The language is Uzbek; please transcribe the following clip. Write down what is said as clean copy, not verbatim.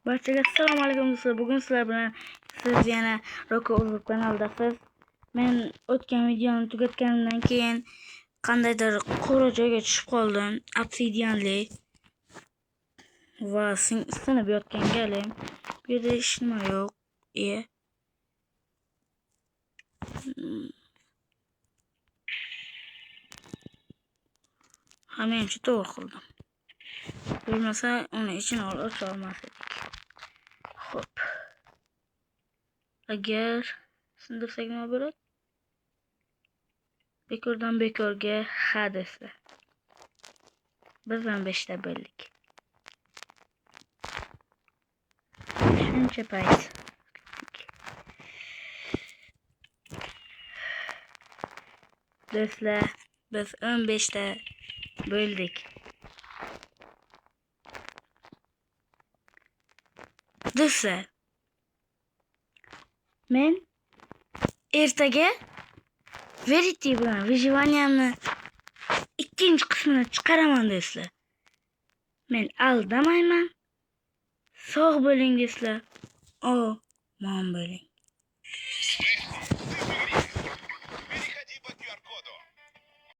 Barchaga assalomu alaykum do'stlar. Bugun sizlar bilan siz yana Roka Uzuk kanaldasiz. Men o'tgan videoni tugatganimdan keyin qandaydir qora joyga tushib qoldim. Obsidianli va sinib yotgan galim. Bu yerda hech nima yo'q. Menimcha to'g'ri qildim. Bo'lmasa uni ichini ocha olmas edik. Xo'p. Agar sindirsak nima bo'ladi? Bekordan bekorga ha desa. Biz 15 ta bo'ldik. Shuncha payt. Do'stlar, biz 15 ta bo'ldik. Do'stlar, men ertaga Verity bilan Vyjivaniamni ikkinchi qismini chiqaraman do'stlar. Men aldamayman. Sog' bo'ling do'stlar. Omon bo'ling.